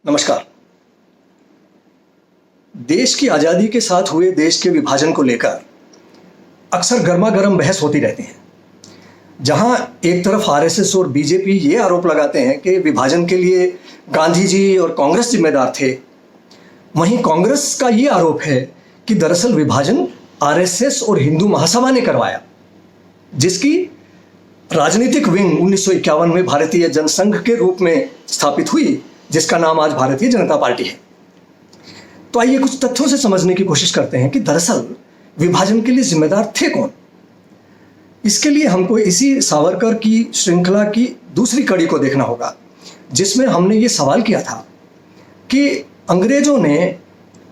नमस्कार। देश की आज़ादी के साथ हुए देश के विभाजन को लेकर अक्सर गर्मा गर्म बहस होती रहती है। जहां एक तरफ आरएसएस और बीजेपी ये आरोप लगाते हैं कि विभाजन के लिए गांधी जी और कांग्रेस जिम्मेदार थे, वहीं कांग्रेस का ये आरोप है कि दरअसल विभाजन आरएसएस और हिंदू महासभा ने करवाया, जिसकी राजनीतिक विंग 1951 में भारतीय जनसंघ के रूप में स्थापित हुई, जिसका नाम आज भारतीय जनता पार्टी है। तो आइए कुछ तथ्यों से समझने की कोशिश करते हैं कि दरअसल विभाजन के लिए जिम्मेदार थे कौन। इसके लिए हमको इसी सावरकर की श्रृंखला की दूसरी कड़ी को देखना होगा, जिसमें हमने ये सवाल किया था कि अंग्रेजों ने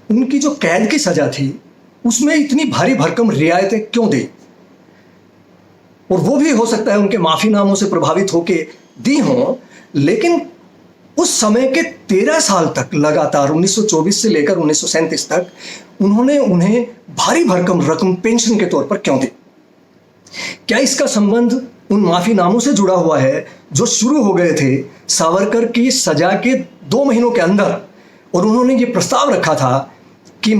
उनकी जो कैद की सजा थी उसमें इतनी भारी भरकम रियायतें क्यों दी, और वो भी हो सकता है उनके माफीनामों से प्रभावित होकर दी हों, लेकिन उस समय के 13 साल तक लगातार 1924 से लेकर 1937 तक उन्होंने उन्हें भारी भरकम रकम पेंशन के तौर पर क्यों दी। क्या इसका संबंध उन माफीनामों से जुड़ा हुआ है जो शुरू हो गए थे सावरकर की सजा के 2 महीनों के अंदर, और उन्होंने ये प्रस्ताव रखा था कि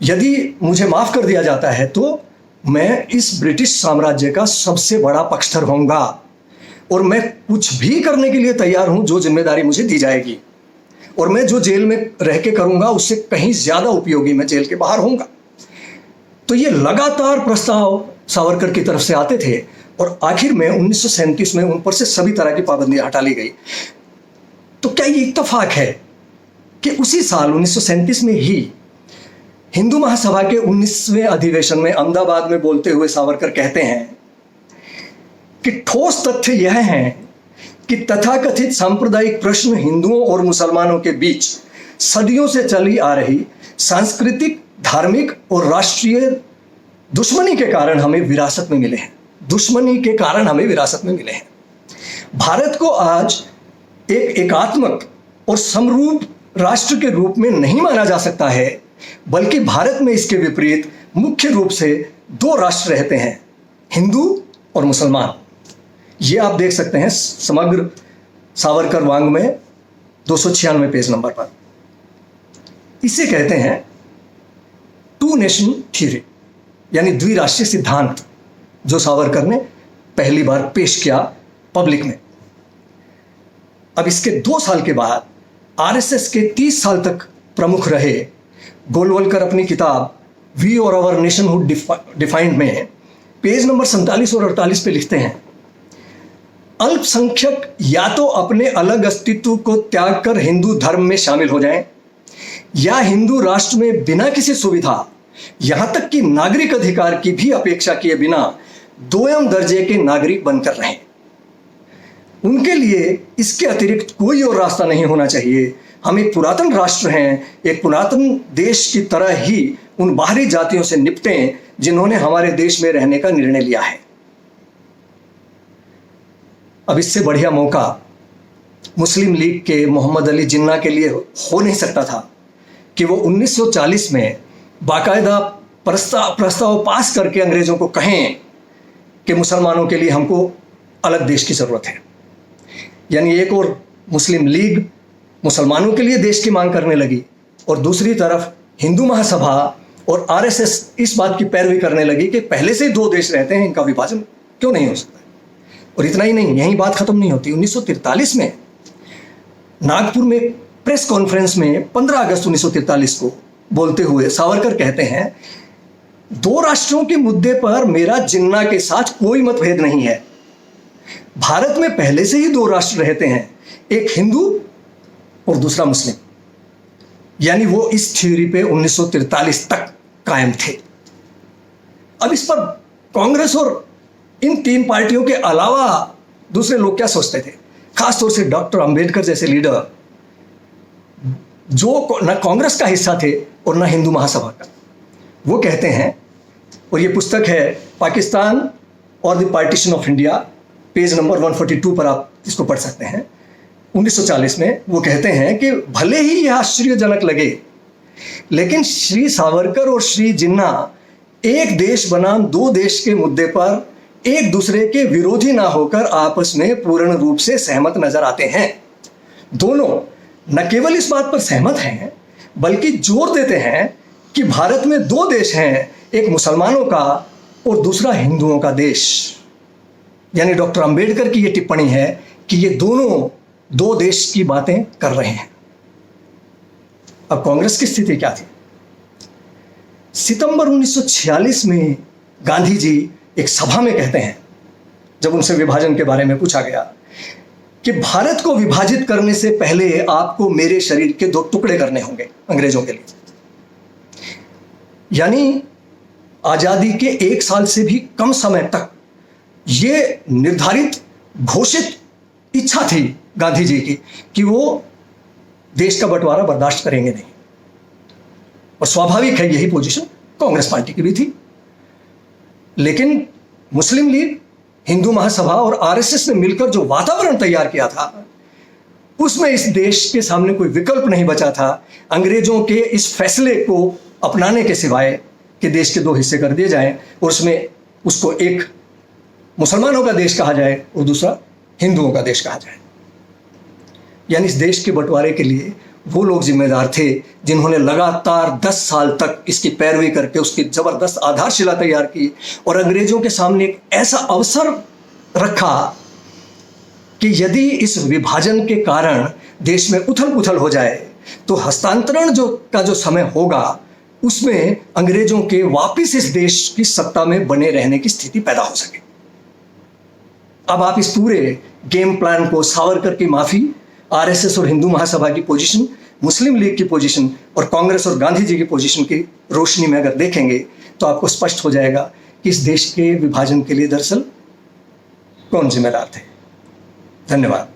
यदि मुझे माफ कर दिया जाता है तो मैं इस ब्रिटिश साम्राज्य का सबसे बड़ा पक्षधर होऊंगा और मैं कुछ भी करने के लिए तैयार हूं जो जिम्मेदारी मुझे दी जाएगी, और मैं जो जेल में रह के करूंगा उससे कहीं ज्यादा उपयोगी मैं जेल के बाहर होऊंगा। तो ये लगातार प्रस्ताव सावरकर की तरफ से आते थे और आखिर में 1937 में उन पर से सभी तरह की पाबंदियां हटा ली गई। तो क्या ये इत्तेफाक है कि उसी साल 1937 में ही हिंदू महासभा के 19वें अधिवेशन में अहमदाबाद में बोलते हुए सावरकर कहते हैं कि ठोस तथ्य यह है कि तथाकथित सांप्रदायिक प्रश्न हिंदुओं और मुसलमानों के बीच सदियों से चली आ रही सांस्कृतिक, धार्मिक और राष्ट्रीय दुश्मनी के कारण हमें विरासत में मिले हैं। दुश्मनी के कारण हमें विरासत में मिले हैं। भारत को आज एक एकात्मक और समरूप राष्ट्र के रूप में नहीं माना जा सकता है, बल्कि भारत में इसके विपरीत मुख्य रूप से 2 राष्ट्र रहते हैं, हिंदू और मुसलमान। ये आप देख सकते हैं समग्र सावरकर वांग में 296 पेज नंबर पर। इसे कहते हैं 2 नेशन थ्योरी, यानी द्विराष्ट्रीय सिद्धांत, जो सावरकर ने पहली बार पेश किया पब्लिक में। अब इसके 2 साल के बाद आरएसएस के 30 साल तक प्रमुख रहे गोलवलकर अपनी किताब वी और आवर नेशनहुड डिफाइंड में पेज नंबर 47 और 48 पे लिखते हैं, अल्पसंख्यक या तो अपने अलग अस्तित्व को त्याग कर हिंदू धर्म में शामिल हो जाएं, या हिंदू राष्ट्र में बिना किसी सुविधा, यहां तक कि नागरिक अधिकार की भी अपेक्षा किए बिना 2म दर्जे के नागरिक बनकर रहें। उनके लिए इसके अतिरिक्त कोई और रास्ता नहीं होना चाहिए। हम एक पुरातन राष्ट्र हैं, एक पुरातन देश की तरह ही उन बाहरी जातियों से निपटें जिन्होंने हमारे देश में रहने का निर्णय लिया है। अब इससे बढ़िया मौका मुस्लिम लीग के मोहम्मद अली जिन्ना के लिए हो नहीं सकता था कि वो 1940 में बाकायदा प्रस्ताव पास करके अंग्रेजों को कहें कि मुसलमानों के लिए हमको अलग देश की जरूरत है। यानी एक और मुस्लिम लीग मुसलमानों के लिए देश की मांग करने लगी, और दूसरी तरफ हिंदू महासभा और आरएसएस इस बात की पैरवी करने लगी कि पहले से ही 2 देश रहते हैं, इनका विभाजन क्यों नहीं हो सकता। और इतना ही नहीं, यही बात खत्म नहीं होती। 1943 में नागपुर में प्रेस कॉन्फ्रेंस में 15 अगस्त 1943 को बोलते हुए सावरकर कहते हैं, 2 राष्ट्रों के मुद्दे पर मेरा जिन्ना के साथ कोई मतभेद नहीं है। भारत में पहले से ही 2 राष्ट्र रहते हैं, एक हिंदू और दूसरा मुस्लिम। यानी वो इस थ्योरी पे 1943 तक कायम थे। अब इस पर कांग्रेस और इन 3 पार्टियों के अलावा दूसरे लोग क्या सोचते थे, खासतौर से डॉक्टर अंबेडकर जैसे लीडर, जो न कांग्रेस का हिस्सा थे और न हिंदू महासभा का। वो कहते हैं, और ये पुस्तक है पाकिस्तान और the partition of India, page number 142 पर आप इसको पढ़ सकते हैं। 1940 में वो कहते हैं कि भले ही यह आश्चर्यजनक लगे, लेकिन श्री सावरकर और श्री जिन्ना एक देश बनाम 2 देश के मुद्दे पर एक दूसरे के विरोधी ना होकर आपस में पूर्ण रूप से सहमत नजर आते हैं। दोनों न केवल इस बात पर सहमत हैं बल्कि जोर देते हैं कि भारत में दो देश हैं, एक मुसलमानों का और दूसरा हिंदुओं का देश। यानी डॉक्टर अंबेडकर की यह टिप्पणी है कि ये दोनों दो देश की बातें कर रहे हैं। अब कांग्रेस की स्थिति क्या थी? सितंबर 1946 में गांधी जी एक सभा में कहते हैं, जब उनसे विभाजन के बारे में पूछा गया, कि भारत को विभाजित करने से पहले आपको मेरे शरीर के दो टुकड़े करने होंगे अंग्रेजों के लिए। यानी आजादी के 1 साल से भी कम समय तक यह निर्धारित घोषित इच्छा थी गांधी जी की कि वो देश का बंटवारा बर्दाश्त करेंगे नहीं। और स्वाभाविक है यही पोजीशन कांग्रेस पार्टी की भी थी। लेकिन मुस्लिम लीग, हिंदू महासभा और आरएसएस ने मिलकर जो वातावरण तैयार किया था, उसमें इस देश के सामने कोई विकल्प नहीं बचा था अंग्रेजों के इस फैसले को अपनाने के सिवाय कि देश के 2 हिस्से कर दिए जाएं और उसमें उसको एक मुसलमानों का देश कहा जाए और दूसरा हिंदुओं का देश कहा जाए। यानी इस देश के बंटवारे के लिए वो लोग जिम्मेदार थे जिन्होंने लगातार 10 साल तक इसकी पैरवी करके उसकी जबरदस्त आधारशिला तैयार की और अंग्रेजों के सामने एक ऐसा अवसर रखा कि यदि इस विभाजन के कारण देश में उथल पुथल हो जाए तो हस्तांतरण का जो समय होगा उसमें अंग्रेजों के वापिस इस देश की सत्ता में बने रहने की स्थिति पैदा हो सके। अब आप इस पूरे गेम प्लान को, सावरकर की माफी, आरएसएस और हिंदू महासभा की पोजीशन, मुस्लिम लीग की पोजीशन और कांग्रेस और गांधी जी की पोजीशन की रोशनी में अगर देखेंगे तो आपको स्पष्ट हो जाएगा कि इस देश के विभाजन के लिए दरअसल कौन जिम्मेदार थे। धन्यवाद।